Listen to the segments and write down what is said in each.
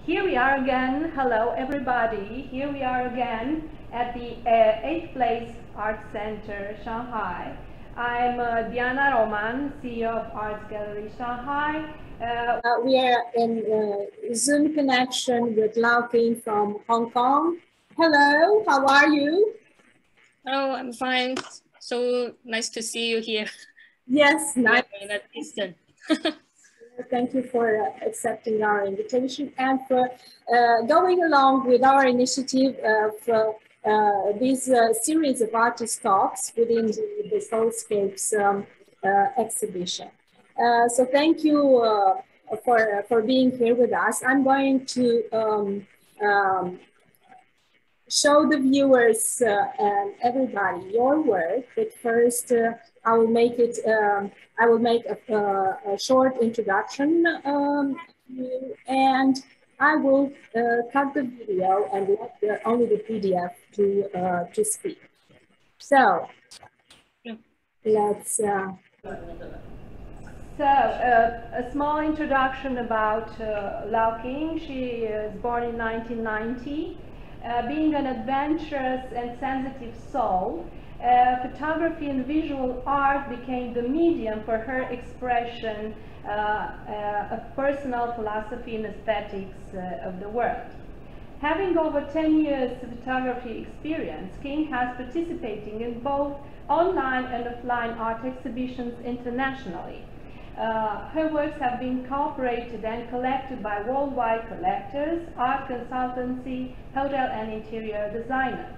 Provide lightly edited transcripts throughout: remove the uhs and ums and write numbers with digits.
Here we are again. Hello, everybody. Here we are again at the 8th Place Art Center, Shanghai. I'm Diana Roman, CEO of Arts Gallery Shanghai. We are in Zoom connection with Lau King from Hong Kong. Hello, how are you? Hello, I'm fine. So nice to see you here. Yes, nice. In a distance. Thank you for accepting our invitation and for going along with our initiative of this series of artist talks within the Soulscapes exhibition. So thank you for being here with us. I'm going to show the viewers and everybody your work, but first I will make it. I will make a short introduction and I will cut the video and let only the PDF to speak. So let's. So a small introduction about Lau King. She was born in 1990. Being an adventurous and sensitive soul, photography and visual art became the medium for her expression of personal philosophy and aesthetics of the world. Having over 10 years of photography experience, King has participating in both online and offline art exhibitions internationally. Her works have been cooperated and collected by worldwide collectors, art consultancy, hotel and interior designers.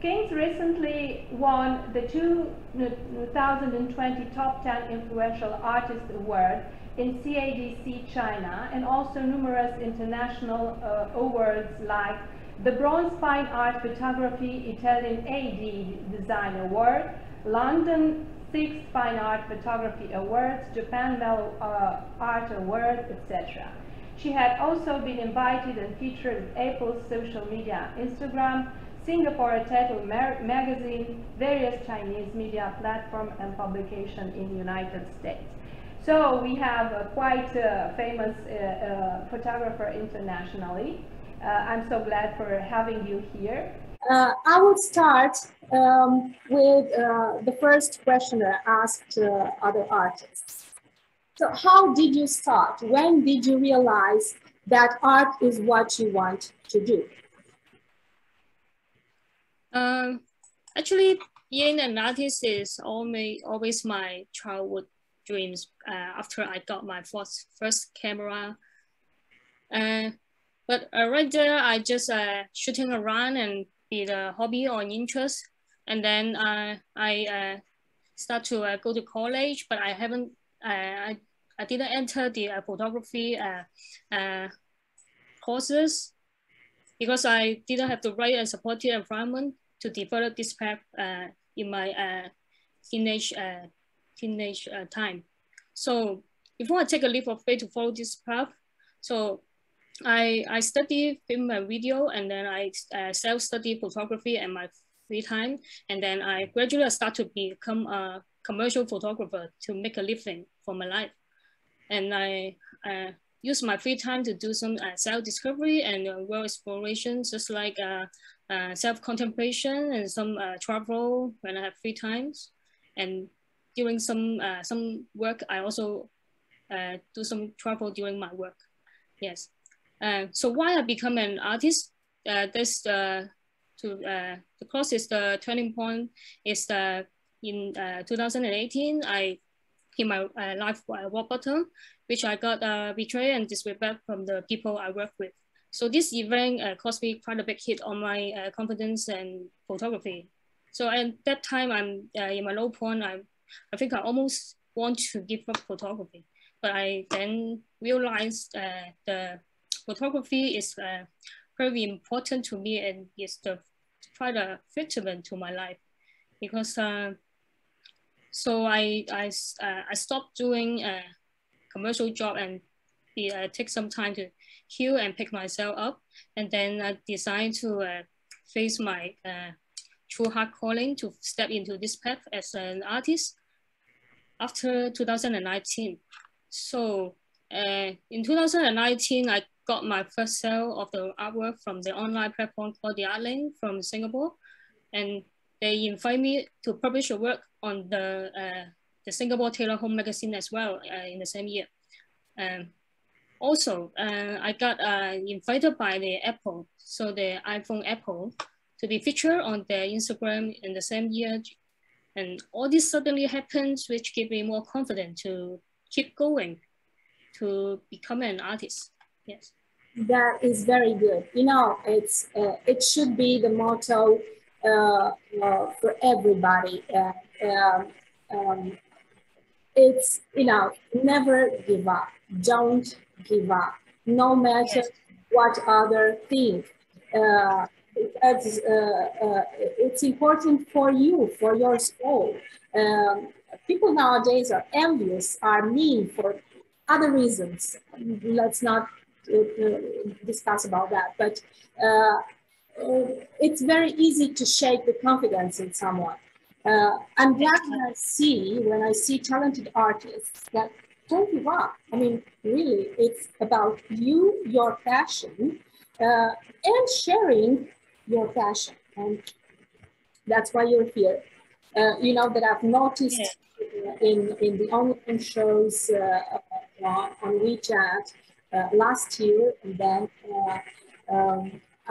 King's recently won the 2020 Top 10 Influential Artist Award in CADC China and also numerous international awards like the Bronze Fine Art Photography Italian AD Design Award, London 6th Fine Art Photography Awards, Japan Mellow Art Award, etc. She had also been invited and featured in Apple's social media, Instagram, Singapore Title magazine, various Chinese media platform and publication in the United States. So we have a quite famous photographer internationally. I'm so glad for having you here. I will start with the first question I asked other artists. So how did you start? When did you realize that art is what you want to do? Actually, being an artist is always my childhood dreams after I got my first camera. But right there, I just shooting around and be the hobby or interest. And then I start to go to college, but I haven't, I didn't enter the photography courses because I didn't have the right and supportive environment to develop this path in my teenage time. So before I take a leap of faith to follow this path, so I study film and video, and then I self-study photography in my free time. And then I gradually start to become a commercial photographer to make a living for my life. And I use my free time to do some self-discovery and world exploration, just like self-contemplation and some travel when I have free times. And during some work, I also do some travel during my work. Yes. So why I become an artist? The closest turning point is in 2018. I hit my life rock bottom, which I got betrayed and disrespect from the people I work with. So this event caused me quite a big hit on my confidence and photography. So at that time, I'm in my low point. I think I almost want to give up photography, but I then realized the photography is very important to me, and it's quite a vitamin to my life, because so I stopped doing a commercial job and take some time to heal and pick myself up, and then I decided to face my true heart calling to step into this path as an artist after 2019. So in 2019, I got my first sale of the artwork from the online platform called the Artlink from Singapore, and they invite me to publish a work on the Singapore Tailor Home magazine as well in the same year. Also, I got invited by the Apple, so the iPhone Apple, to be featured on their Instagram in the same year. And all this suddenly happens, which gave me more confidence to keep going, to become an artist. Yes. That is very good. You know, it should be the motto for everybody. It's, you know, never give up. Don't give up, no matter Yes. what other think. Because it's important for you, for your soul. People nowadays are envious, are mean for other reasons. Let's not discuss about that. But it's very easy to shake the confidence in someone. I'm glad when I see talented artists that don't give up. I mean, really, it's about you, your passion, and sharing your passion. And that's why you're here. You know that I've noticed in the online shows on WeChat last year, and then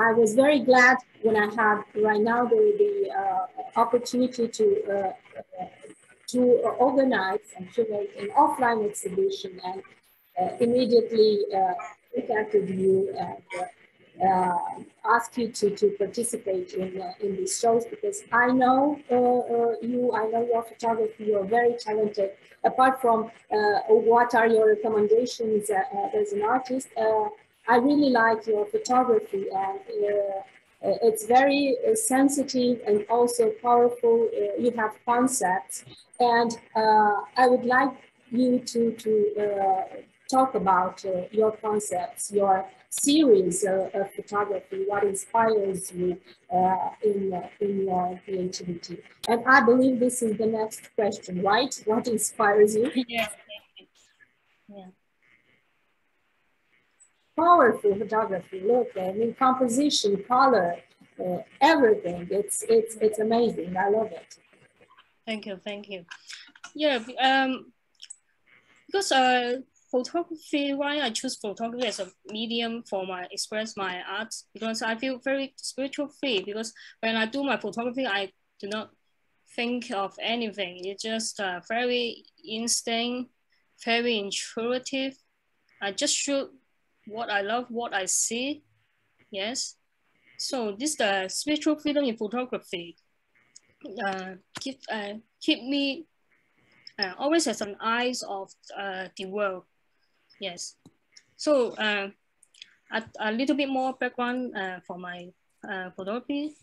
I was very glad when I had right now the opportunity to organize and curate an offline exhibition, and immediately contacted you and ask you to participate in these shows, because I know you, I know your photography, you're very talented. Apart from what are your recommendations as an artist, I really like your photography, and it's very sensitive and also powerful. You have concepts, and I would like you to talk about your concepts, your series of photography, what inspires you in your creativity. And I believe this is the next question, right? What inspires you? Yeah. Yeah. Powerful photography. Look, I mean, composition, color, everything. It's amazing. I love it. Thank you. Thank you. Yeah. Because photography, why I choose photography as a medium for my express my art, because I feel very spiritual free, because when I do my photography, I do not think of anything. It's just very instinct, very intuitive. I just shoot what I love, what I see. Yes. So this the spiritual freedom in photography. Keep me always has an eyes of the world. Yes. So a little bit more background for my photography,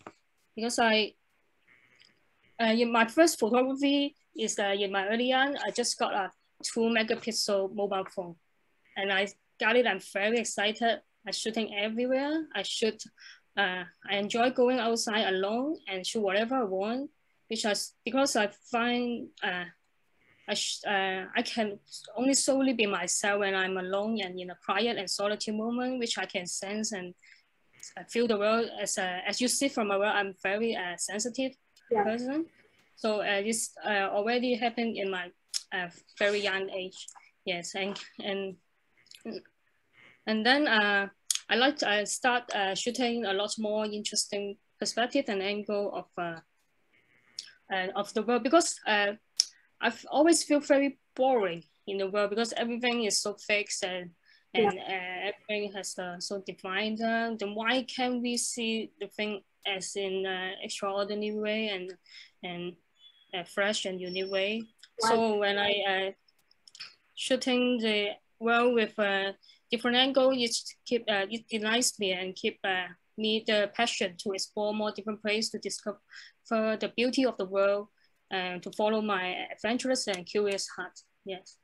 because in my first photography is in my early years, I just got a 2-megapixel mobile phone, and I got it. I'm very excited. I shooting everywhere. I enjoy going outside alone and shoot whatever I want, because I find I can only solely be myself when I'm alone and in a quiet and solitude moment, which I can sense and feel the world. As you see from my work, I'm very sensitive person. So this already happened in my very young age. Yes, and then I like to start shooting a lot more interesting perspective and angle of the world, because I've always feel very boring in the world, because everything is so fixed and everything has so defined. Then why can't we see the thing as in extraordinary way and fresh and unique way? Right. So when I shooting the world with a different angle, it delights me and keep me the passion to explore more different places, to discover the beauty of the world, and to follow my adventurous and curious heart. Yes.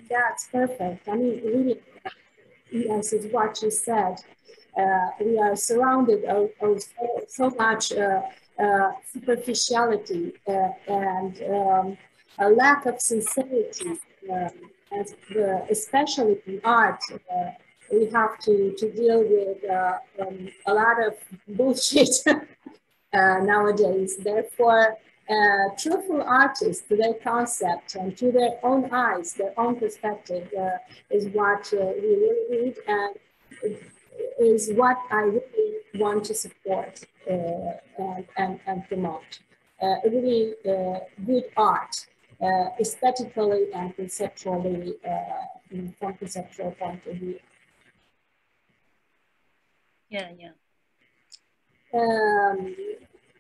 That's perfect. I mean, really, yes, it's what you said. We are surrounded of so much superficiality and a lack of sincerity, especially in art. we have to deal with a lot of bullshit nowadays. Therefore, truthful artists, to their concept and to their own eyes, their own perspective, is what we really need, and is what I really want to support and promote. Really good art, aesthetically and conceptually, from conceptual point of view. Yeah, yeah.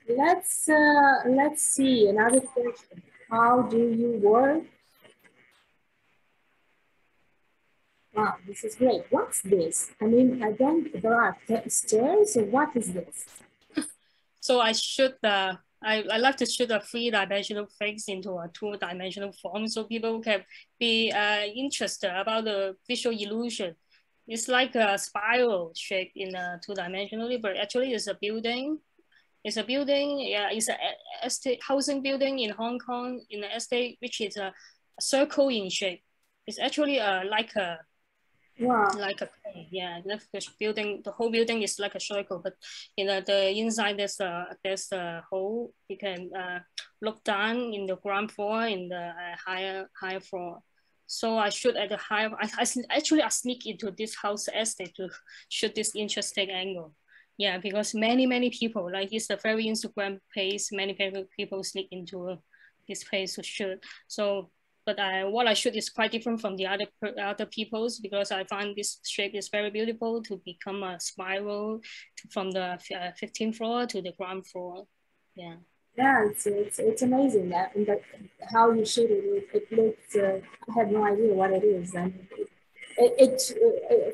Let's see another question. How do you work? Wow, this is great. What's this? I mean, I don't. There are stairs. So what is this? So I shoot the. I like to shoot a three-dimensional things into a two-dimensional form, so people can be interested about the visual illusion. It's like a spiral shape in a two-dimensionally, but actually it's a building. It's a building, yeah, it's a estate housing building in Hong Kong in the estate, which is a circle in shape. It's actually like a Wow. like a yeah, the building. The whole building is like a circle, but in the inside there's a hole. You can look down in the ground floor in the higher floor. So I shoot at the higher. I sneak into this house estate to shoot this interesting angle. Yeah, because many people, like it's a very Instagram page. Many people sneak into this place to shoot. So but what I shoot is quite different from the other people's, because I find this shape is very beautiful to become a spiral from the 15th floor to the ground floor. Yeah. Yeah, it's amazing that, how you shoot it. It looks. I have no idea what it is, and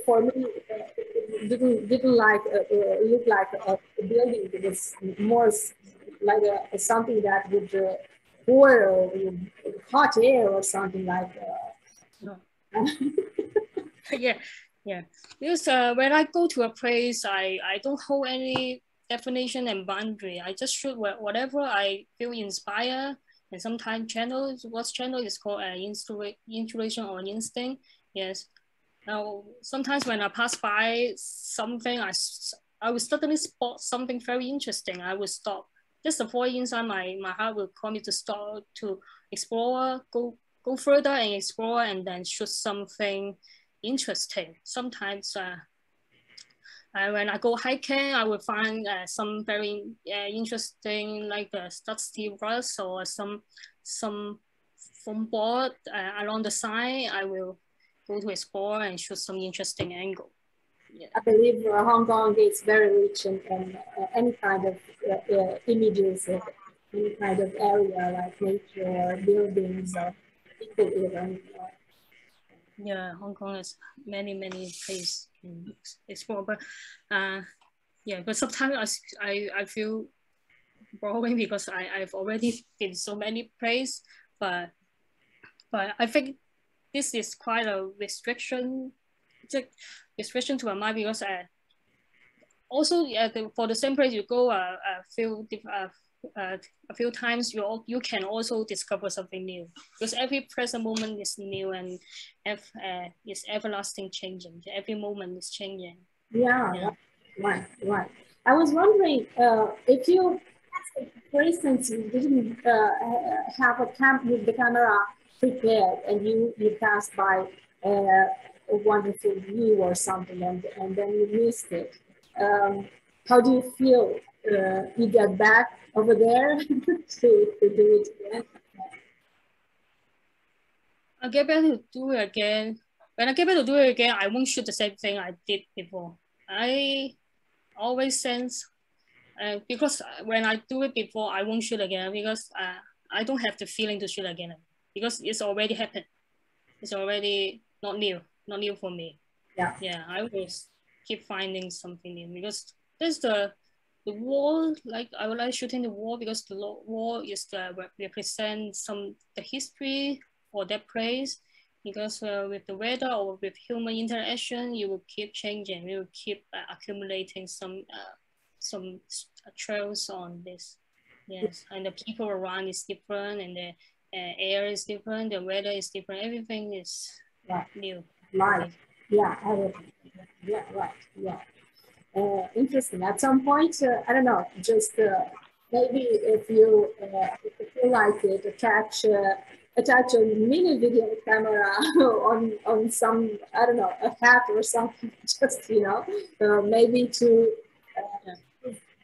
for me it didn't like look like a building. It was more like something that would pour hot air or something like. No. Yeah, yeah. Because when I go to a place, I don't hold any definition and boundary. I just shoot whatever I feel inspired. And sometimes what channel is called intuition or instinct. Yes. Now, sometimes when I pass by something, I will suddenly spot something very interesting. I will stop. Just the voice inside my heart will call me to stop, to explore, go further and explore, and then shoot something interesting. Sometimes when I go hiking, I will find some very interesting, like dusty rust or some foam board along the side. I will go to explore and shoot some interesting angle. Yeah. I believe Hong Kong is very rich in any kind of images, any kind of area like nature, buildings, or people even. Yeah, Hong Kong has many places to explore, but yeah, but sometimes I feel boring because I've already been so many places, but I think this is quite a restriction to my mind, because also for the same place you go a few times, you can also discover something new, because every present moment is new and is everlasting changing. Every moment is changing. Yeah. Right. I was wondering if you, for instance, you didn't have a camp with the camera prepared, and you passed by a wonderful view or something, and then you missed it. How do you feel? You get back over there to do it again? I get back to do it again. When I get back to do it again, I won't shoot the same thing I did before. I always sense because when I do it before, I won't shoot again, because I don't have the feeling to shoot again, because it's already happened. It's already not new for me. Yeah, I always keep finding something new, because there's the wall. Like I would like shooting the wall, because the wall is represent the history or that place. Because with the weather or with human interaction, you will keep changing. You will keep accumulating some trails on this. Yes, and the people around is different, and the air is different, the weather is different. Everything is new. Life. Yeah, I would. Yeah, right. Yeah. Interesting. At some point, I don't know, just maybe if you feel like it, attach a mini video camera on some, I don't know, a hat or something, just, maybe to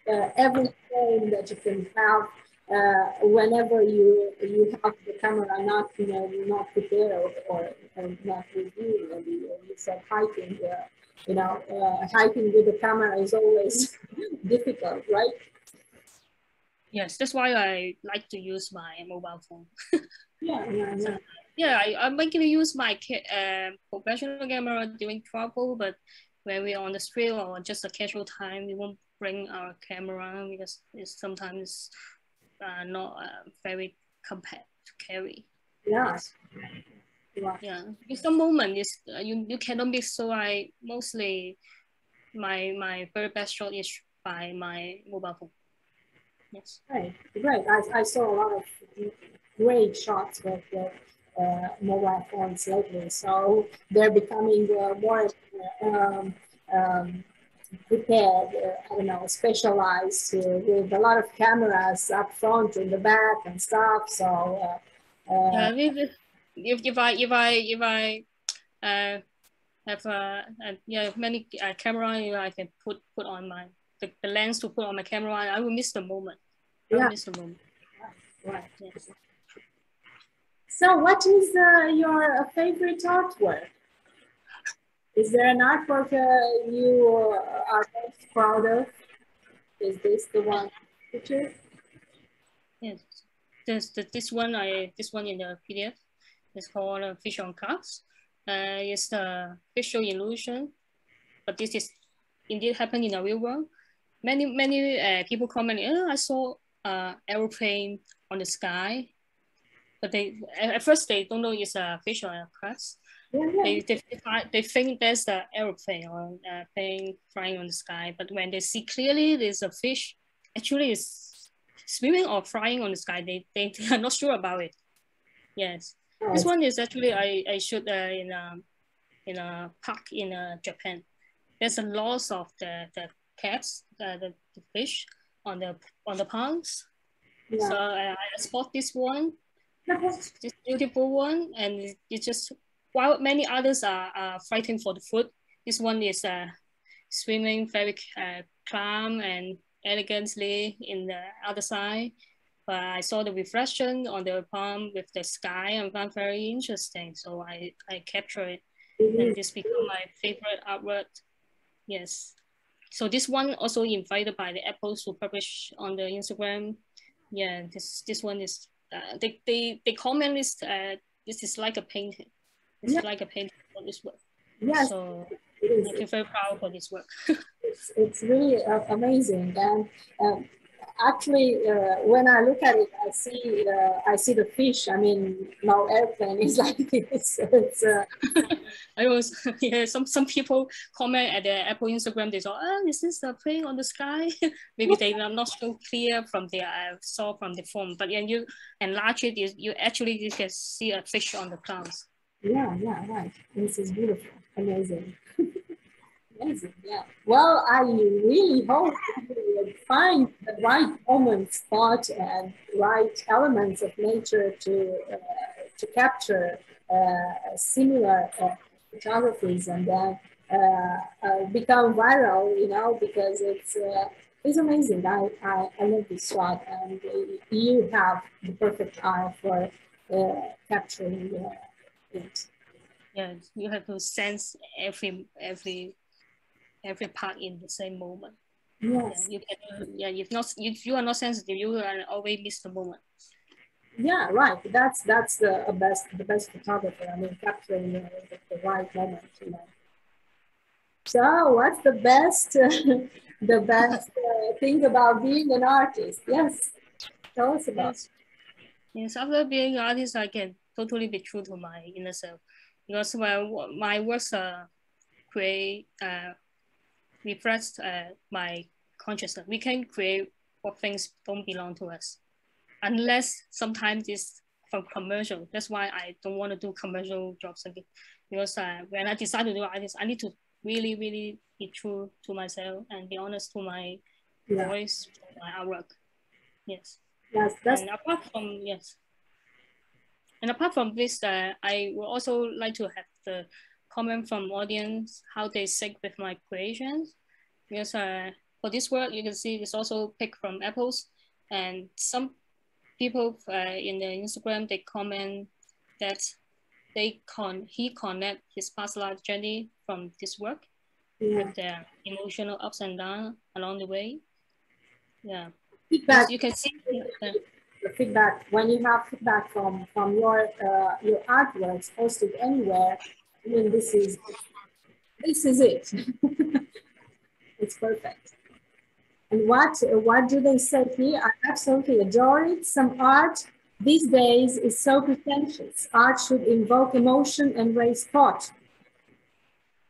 Yeah. every frame that you can have whenever you have the camera not prepared or not with you. Maybe you said hiking. Hiking with the camera is always difficult, right? Yes, that's why I like to use my mobile phone. Yeah, yeah, So, yeah. yeah, I'm making use my professional camera during travel, but when we're on the street or just a casual time, we won't bring our camera because it's sometimes not very compact to carry. Yeah, Yes. yeah. Yeah. In some moment, is you cannot miss. So I mostly my very best shot is by my mobile phone. Yes. Right, right. I saw a lot of great shots with the mobile phones lately. So they're becoming more um, um, prepared, I don't know, specialized with a lot of cameras up front in the back and stuff. So, Yeah. If I have yeah many camera, I can put on my the lens to put on my camera. I will miss the moment. I will yeah, miss the moment. right. Yes. So, what is your favorite artwork? Is there an artwork you are most proud of? Is this the one picture? Yes. This one in the PDF is called Fish on Cars. It's the visual illusion, but this is indeed happened in the real world. Many people comment, oh, I saw aeroplane on the sky, but they at first they don't know it's a fish or a crabs. Yeah, yeah. They think there's the aeroplane or plane flying on the sky, but when they see clearly there's a fish, actually it's swimming or flying on the sky. They are not sure about it. Yes, Oh, this one is actually I shoot in a park in Japan. There's a loss of the cats, the fish on the ponds. So yeah. I spot this one, this beautiful one, and it just while many others are fighting for the food, this one is swimming very calm and elegantly in the other side. But I saw the reflection on the palm with the sky and found very interesting. So I capture it, and It this become my favorite artwork. Yes. So this one also invited by the Apples to publish on the Instagram. Yeah, this one is they comment this is like a painting. It's yeah, like a painting for this work. yes, So it is. I feel very proud for this work. It's really amazing. And actually, when I look at it, I see the fish. I mean, no airplane is like this. I was yeah. Some people comment at the Apple Instagram. They thought, oh, is this a plane on the sky? Maybe they are not so clear from the saw from the phone. But when you enlarge it, you can see a fish on the clouds. Yeah, yeah, right. This is beautiful, amazing. Amazing, yeah. Well, I really hope you will find the right moment, spot, and right elements of nature to capture similar photographies and then become viral. Because it's amazing. I love this shot, and you have the perfect eye for capturing it. Yeah, you have to sense every part in the same moment. Yeah, Yes. you can. Yeah, if you are not sensitive, you will always miss the moment. Yeah, right. That's the best photographer. I mean, capturing the right moment. So, what's the best the best thing about being an artist? Yes, tell us about. Yes, yes. After being an artist, I can totally be true to my inner self, because my works create reflects my consciousness. We can create what things don't belong to us, unless sometimes it's from commercial. That's why I don't want to do commercial jobs again, because when I decide to do artist, I need to really, really be true to myself and be honest to my voice, my artwork. Yes. Yes, and apart from and apart from this, I would also like to have the comment from audience how they sync with my creations, because for this work you can see it's also picked from apples, and some people in the Instagram they comment that he connect his past life journey from this work with their emotional ups and downs along the way. Yeah, feedback. You can see the feedback, when you have feedback from your artworks posted anywhere, I mean, this is it. It's perfect. And what do they say here? I absolutely adore it. Some art these days is so pretentious. Art should invoke emotion and raise thought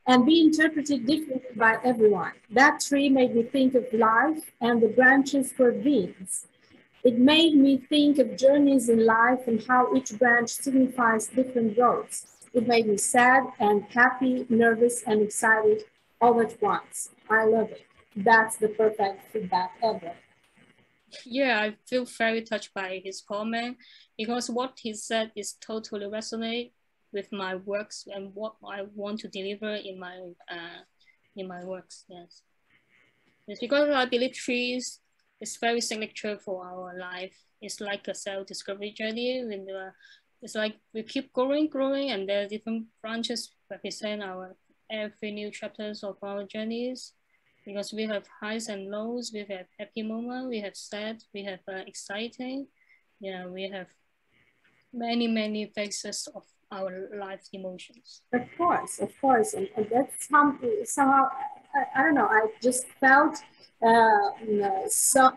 and be interpreted differently by everyone. That tree made me think of life and the branches for beings. It made me think of journeys in life and how each branch signifies different roads. It made me sad and happy, nervous and excited all at once. I love it. That's the perfect feedback ever. Yeah, I feel very touched by his comment, because what he said is totally resonate with my works and what I want to deliver in my works. Yes, it's because I believe trees is very signature for our life. It's like a self-discovery journey. It's like we keep growing, and there are different branches represent our every new chapters of our journeys. Because we have highs and lows, we have happy moment, we have sad, we have exciting. Yeah, we have many phases of our life emotions. Of course, and that's somehow I don't know. I just felt so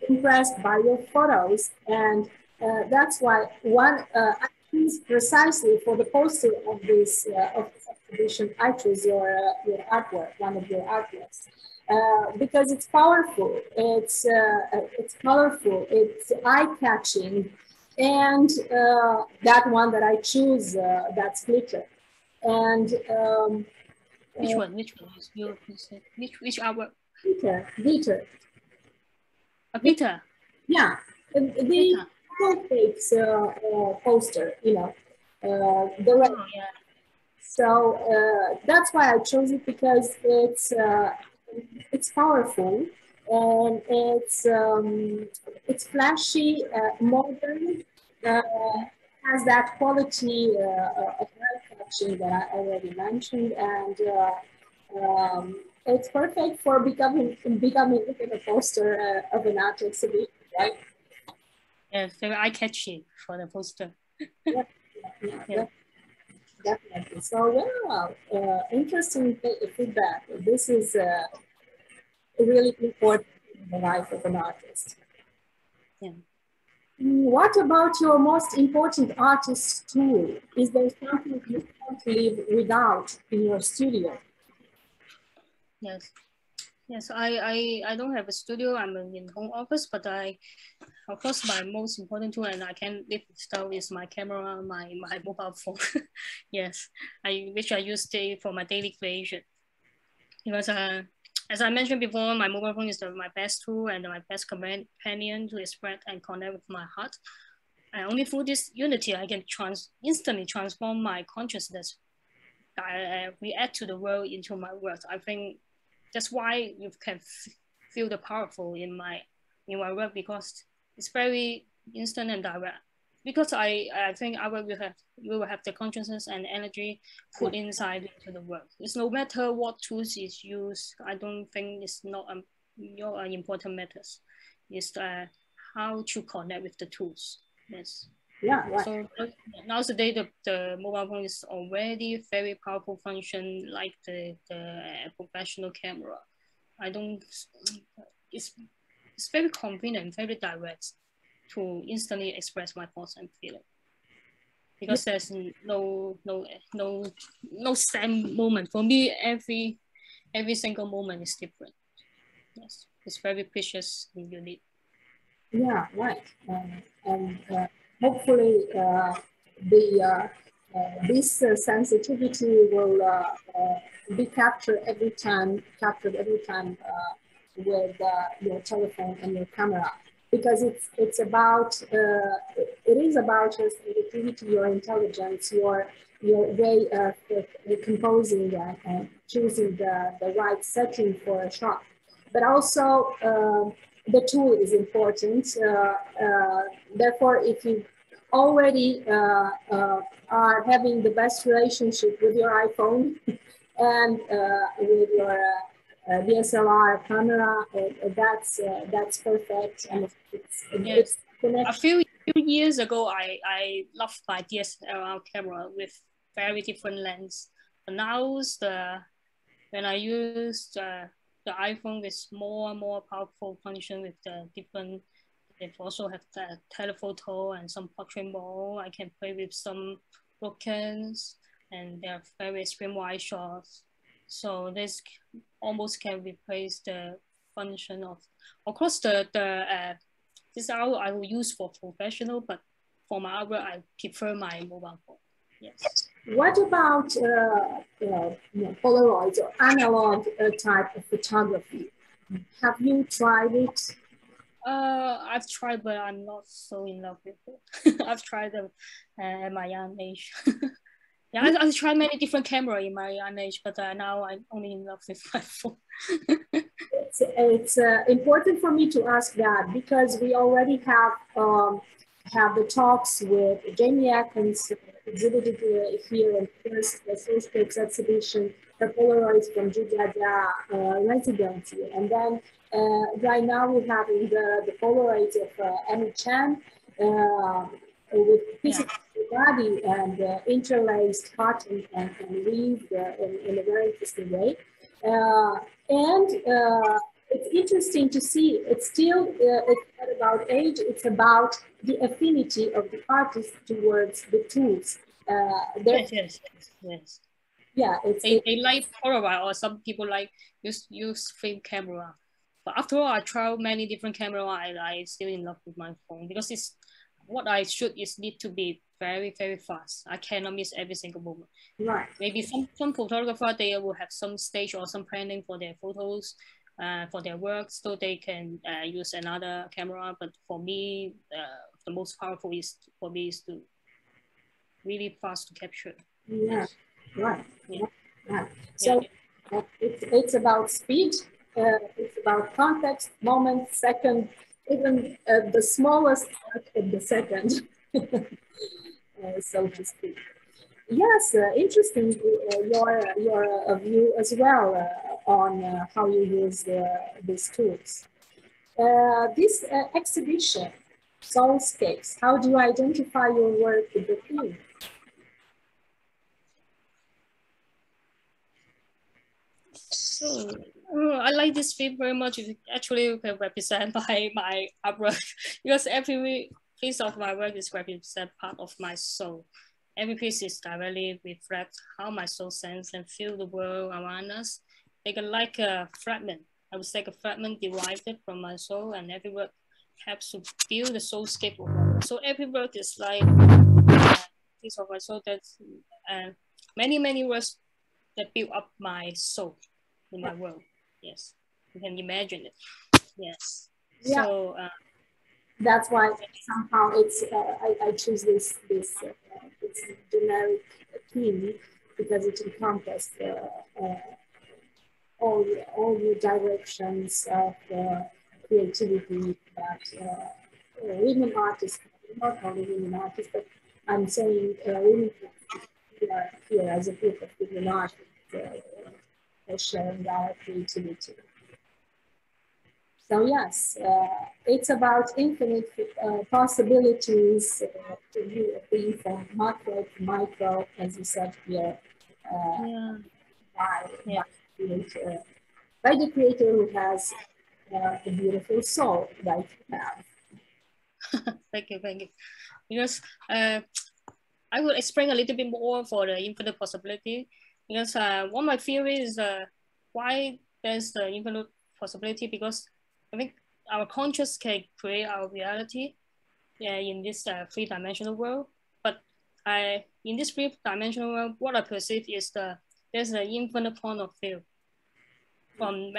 impressed by your photos, and that's why I choose precisely for the poster of this exhibition. I choose your artwork, one of your artworks. Because it's powerful, it's colorful, it's eye-catching, and that one that I choose, that's glitter. And which one is your which artwork? Glitter. A glitter. Yeah, the cupcakes poster, you know, the red. Oh, yeah. So that's why I chose it, because it's powerful and it's flashy, modern, has that quality of eye-catching that I already mentioned, and it's perfect for becoming a poster of an art exhibition, right? Yeah, very eye-catchy for the poster. Yeah. Definitely. So, well, interesting feedback. This is really important in the life of an artist. Yeah. What about your most important artist tool? Is there something you can't live without in your studio? Yes. Yes, I don't have a studio. I'm in home office, but of course, my most important tool, and I can live without, is my camera, my mobile phone. Yes, which I use for my daily creation. Because as I mentioned before, my mobile phone is my best tool and my best companion to express and connect with my heart. And only through this unity, I can instantly transform my consciousness, react to the world into my words. I think that's why you can feel the powerful in my work, because it's very instant and direct. Because I think I will have the consciousness and energy put inside into the work. It's no matter what tools is used. I don't think it's not your important matters. It's how to connect with the tools. Yes. Yeah, right. So nowadays the mobile phone is already very powerful function, like the professional camera. I don't. It's very convenient, very direct to instantly express my thoughts and feeling. Because there's no same moment for me. Every single moment is different. Yes, it's very precious and unique. Yeah, right. And hopefully the this sensitivity will be captured every time with your telephone and your camera, because it's about it is about your sensitivity, your intelligence, your way of composing and choosing the right setting for a shot. But also the tool is important. Therefore, if you already are having the best relationship with your iPhone and with your DSLR camera, that's perfect, and Yes. A connection. few years ago, I loved my DSLR camera with very different lens. But now when I use the iPhone with more and more powerful function with the different, they also have the telephoto and some portrait mode. I can play with some broadcasts and they are very extreme wide shots. So this almost can replace the function of course, this I will use for professional, but for my artwork, I prefer my mobile phone. Yes. What about Polaroid or analog type of photography? Have you tried it? I've tried, but I'm not so in love with it. I've tried them at my young age. Yeah, I've tried many different camera in my young age, but now I'm only in love with my phone. It's important for me to ask that because we already have the talks with Jamie Atkins exhibited here in first the Soulscapes exhibition, the Polaroids from Jujaja residency, and then right now we're having the Polaroids of Emmy Chan with pieces of body and interlaced cotton and weave in a very interesting way. And it's interesting to see. It's still it's not about age. It's about the affinity of the artist towards the tools. Yes. Yeah, they like Polaroid, or some people like use film camera. But after all, I tried many different camera. I still in love with my phone because it's what I shoot is need to be very fast. I cannot miss every single moment. Right. Maybe some photographer they will have some stage or some planning for their photos, for their work, so they can use another camera. But for me, the most powerful is for me is to really fast to capture. Yeah. Right. Yeah. Yeah. So it's about speed. It's about context, moment, second, even the smallest part of the second, so to speak. Yes, interesting. Your view as well on how you use these tools. This exhibition, Soulscapes, how do you identify your work with the theme? So I like this film very much. It actually can represent my artwork because every piece of my work is represent part of my soul. Every piece is directly reflect how my soul sense and feel the world around us. They are like a fragment. I would say a fragment derived from my soul, and every work helps to feel the soulscape of my work. So every work is like a piece of my soul. That's many works that build up my soul in my world. Yes, you can imagine it. Yes. Yeah. So that's why somehow it's I choose this generic theme because it encompasses all the directions of creativity that women artists, not only women artists, but I'm saying women here as a group of women artists sharing our creativity. So yes, it's about infinite possibilities to be from macro to micro, as you said here, by the creator who has a beautiful soul like you have. Thank you. Because I will explain a little bit more for the infinite possibility. Because one of my theory is why there's the infinite possibility, because I think our conscious can create our reality in this three-dimensional world. But in this three-dimensional world, what I perceive is there's an infinite point of view from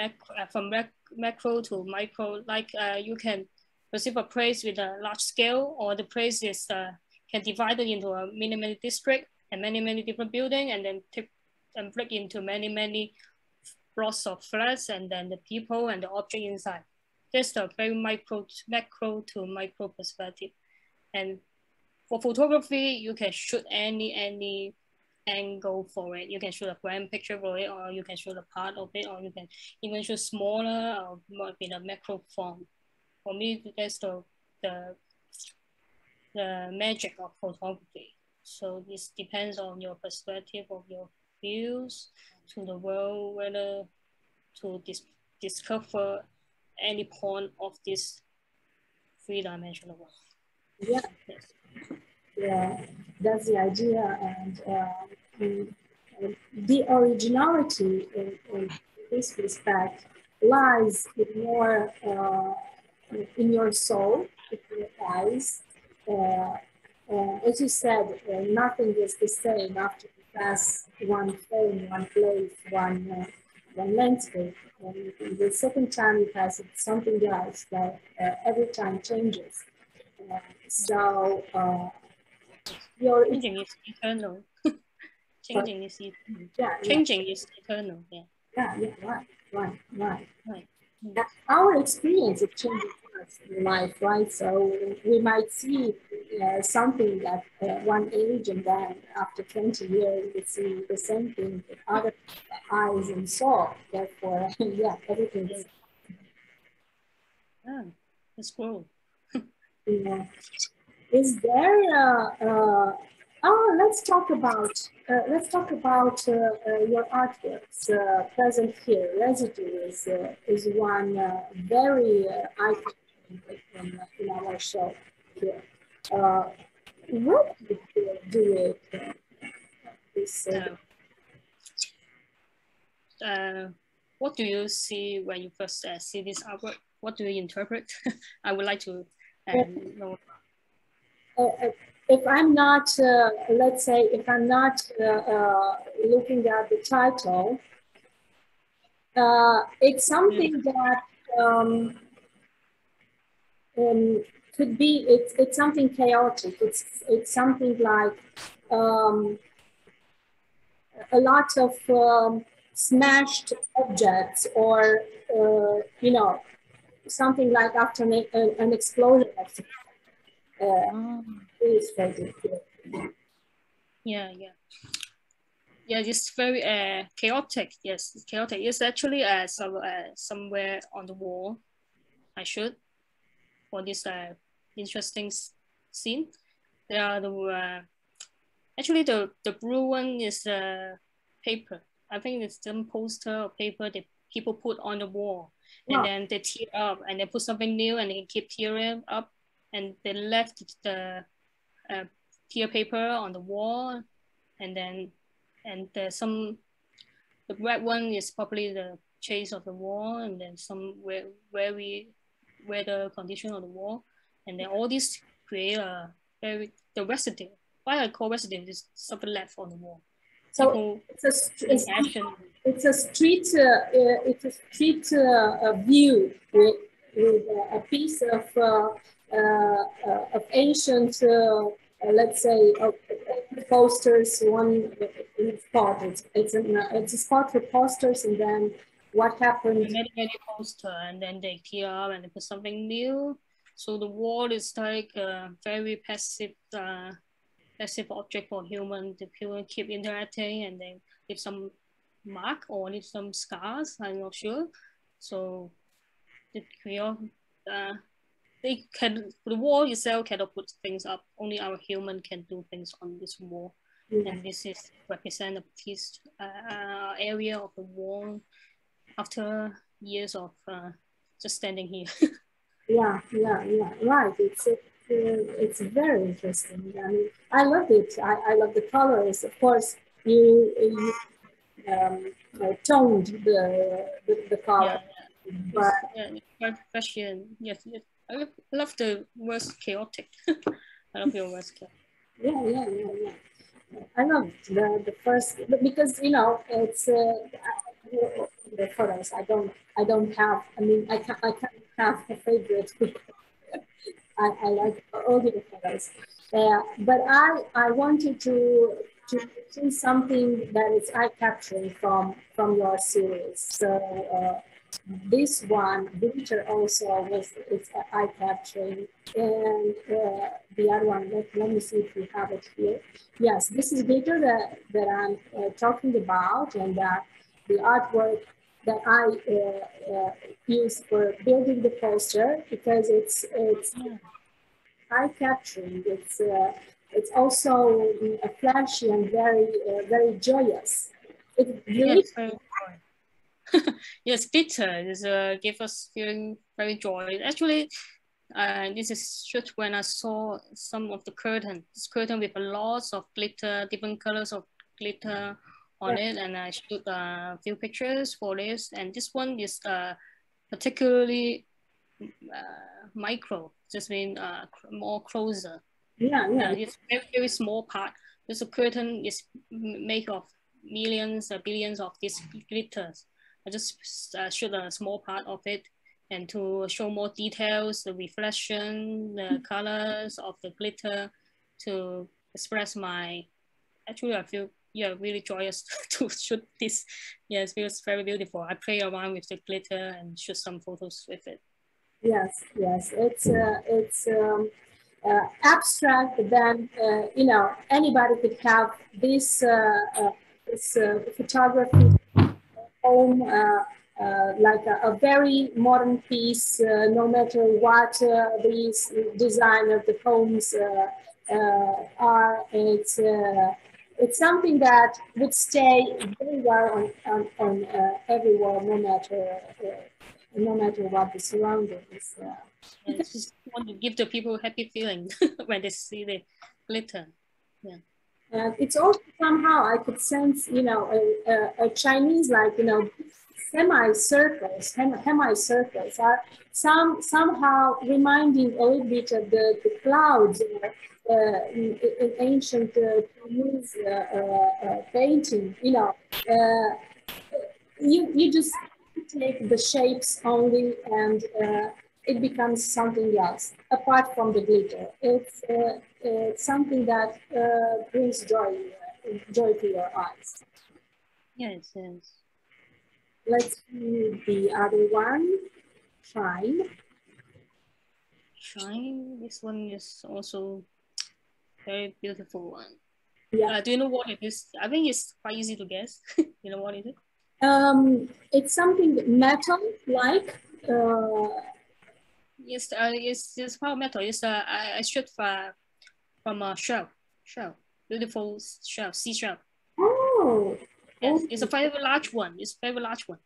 macro to micro. Like you can perceive a place with a large scale, or the place is can divide it into a many district and many different buildings, and then break into many blocks of flats, and then the people and the object inside. That's the very macro to micro perspective. And for photography, you can shoot any angle for it. You can shoot a grand picture for it, or you can shoot a part of it, or you can even shoot smaller or more in a macro form. For me, that's the magic of photography. So this depends on your perspective of your views to the world, whether to discover any point of this three-dimensional world. Yeah. Yes. Yeah, that's the idea, and the originality in this respect lies in your soul, in your eyes. As you said, nothing is the same after you pass one frame, one place, one landscape. And the second time you pass it, something else that every time changes. So changing is eternal. Changing is eternal. Yeah, changing is eternal. Right. Right. Our experience is changing us in life, right? So we might see something at one age, and then after 20 years, we see the same thing with other eyes and saw. Therefore, yeah, everything is. Yeah, it's cool. Yeah. Is there? Let's talk about your artworks present here. Residue is one very iconic in our show here. What do you do it? What do you see when you first see this artwork? What do you interpret? I would like to know. If I'm not, let's say, if I'm not looking at the title, it's something that could be. It's something chaotic. It's something like a lot of smashed objects, or you know, something like after an explosion. Yeah, it's very chaotic. Yes, it's chaotic. It's actually somewhere on the wall. I should for this interesting scene. There are actually the blue one is paper. I think it's some poster or paper that people put on the wall, and then they tear up and they put something new, and they keep tearing up, and they left the tear paper on the wall, and then the red one is probably the chase of the wall, and then some where the condition of the wall, and then all these create the residue. Why I call residue is something left on the wall. So it's a street view with a piece of ancient, let's say, posters. One spot. It's a spot for posters, and then what happened? Many posters, and then they tear up and they put something new. So the wall is like a very passive object for human. The people keep interacting, and then leave some mark or leave some scars. I'm not sure. So the the wall itself cannot put things up. Only our human can do things on this wall, and this is represent a piece area of the wall after years of just standing here. Yeah, right. It's very interesting. I mean, I love it. I love the colors. Of course, you toned the color. But question. Yes. I love the word chaotic. I love your word chaotic. Yeah. I love the first, because you know it's the photos. I don't have. I mean, I can't have a favorite. I like all the photos. But I wanted to see something that is eye capturing from your series. So this one, Winter, also was it's eye capturing, and the other one. Let me see if we have it here. Yes, this is Glitter that I'm talking about, and the artwork that I use for building the poster, because it's eye capturing. It's also flashy and very joyous. It Yes, really, very joy. Yes, glitter is give us feeling very joy. Actually, this is just when I saw some of the curtain. This curtain with a lot of glitter, different colors of glitter on it, and I shoot a few pictures for this. And this one is particularly micro, just mean more closer. yeah. It's very small part. This curtain is made of millions or billions of these glitters. I just shoot a small part of it, and to show more details, the reflection, the colors of the glitter, to express my. Actually, I feel really joyous to shoot this. Yeah, it feels very beautiful. I play around with the glitter and shoot some photos with it. Yes. It's abstract. Then you know, anybody could have this photography home, like a very modern piece, no matter what these design of the homes are. It's something that would stay very well on every wall, no matter what the surroundings. I just want to give the people happy feeling when they see the glitter. Yeah. And it's also somehow I could sense, you know, a Chinese, like, you know, semicircles are somehow reminding a little bit of the clouds in ancient Chinese painting. You know, you just take the shapes only, and it becomes something else apart from the glitter. It's something that brings joy to your eyes. Yes. Let's see the other one. Shine. Shine. This one is also very beautiful one. Yeah. Do you know what it is? I think it's quite easy to guess. You know what is it? It's something metal like. Yes, it's power metal. It's I shoot from a shell, beautiful shell, seashell. Oh, Yes, oh, it's a very large one. It's very large one.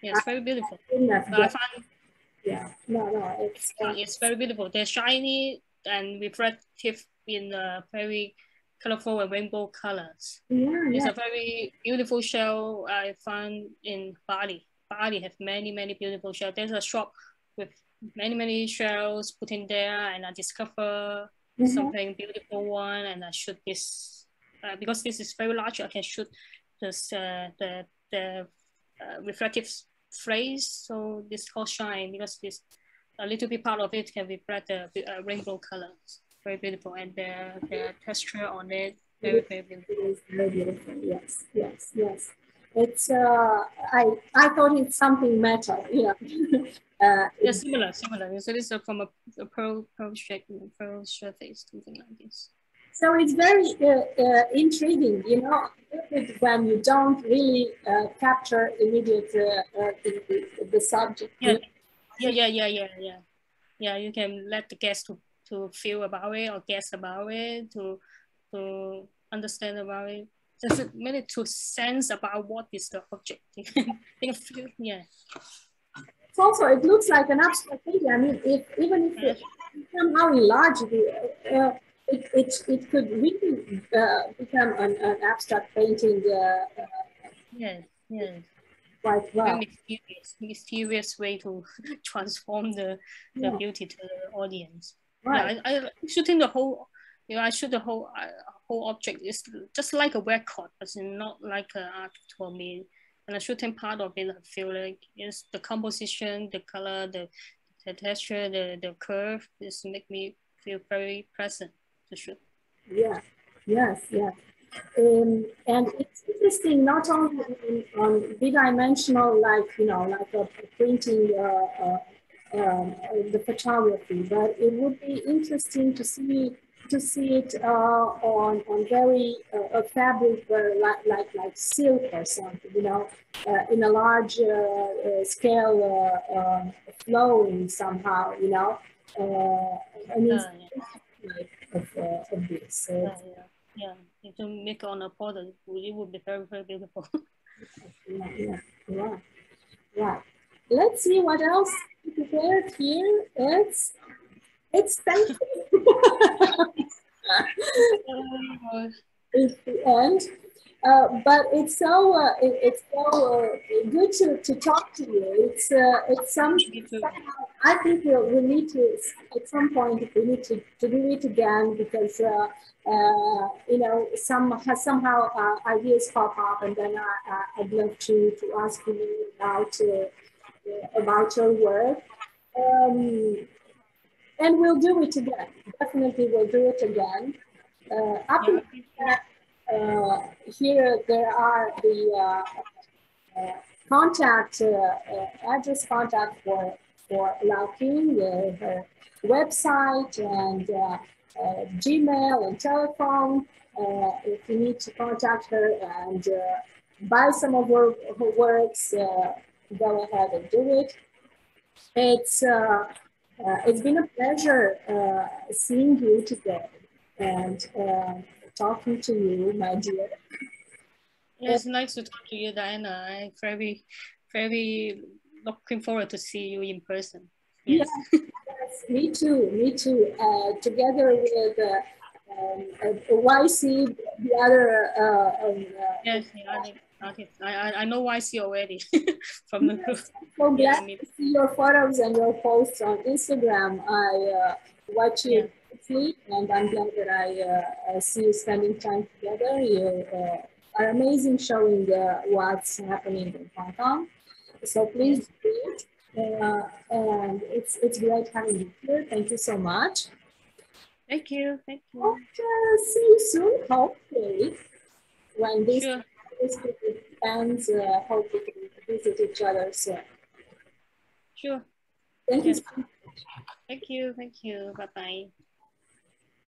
Yes, very beautiful. goodness, I find yeah. No, it's very beautiful. They're shiny and reflective in very colorful and rainbow colors. It's yeah. a very beautiful shell I found in Bali. Bali have many beautiful shells. There's a shop with many shells put in there, and I discover Mhm. something beautiful one, and I shoot this because this is very large. I can shoot this the reflective phrase. So this called shine because this a little bit part of it can reflect the rainbow colors. Very beautiful, and the texture on it very beautiful. It is very beautiful. Yes. It's I thought it's something metal, you know. Yeah, similar. So this is from a pearl shape, pearl surface, something like this. So it's very intriguing, you know, when you don't really capture immediate the subject. Yeah, yeah. You can let the guest to feel about it or guess about it to understand about it. Just really to sense about what is the object. They can feel, yeah. It's also, it looks like an abstract painting. I mean, even if it somehow enlarged, it could really become an abstract painting Yes. quite Very well. mysterious way to transform the Yeah, beauty to the audience. Yeah, right. I shooting the whole You know, I shoot the whole object. It's just like a record, but it's not like an art for me. And the shooting part of it, I feel like is the composition, the color, the texture, the curve. This make me feel very present to shoot. Yeah, yes, yes. And it's interesting not only on bidimensional, like, you know, like a printing the photography, but it would be interesting to see it on very a fabric like silk or something, you know, in a large scale flowing somehow, you know. I mean, of this. So Yeah. If you make on a product, it would be very, very beautiful. yeah. Right. Let's see what else we prepared here. It's thankful. It's the end. But it's so good to talk to you. It's somehow I think we need to at some point we need to do it again because you know somehow ideas pop up and then I'd love to ask you about your work. And we'll do it again. Definitely, we'll do it again. Up in that, here there are the contact address contact for Lao King, her website and Gmail and telephone. If you need to contact her and buy some of her works, go ahead and do it. It's been a pleasure seeing you today and talking to you, my dear. It's nice to talk to you, Diana. I'm very, very looking forward to see you in person. Yes. Yes, me too, me too. Together with YC, the other. Yes, I know YC already from the group. So glad to see your photos and your posts on Instagram. I watch you closely, and I'm glad that I see you spending time together. You are amazing showing what's happening in Hong Kong. So please do it. And it's great having you here. Thank you so much. Thank you. Thank you. And see you soon, hopefully, when this ends. Hope we can visit each other soon. Sure. Thank you so much. Thank you. Thank you. Bye-bye.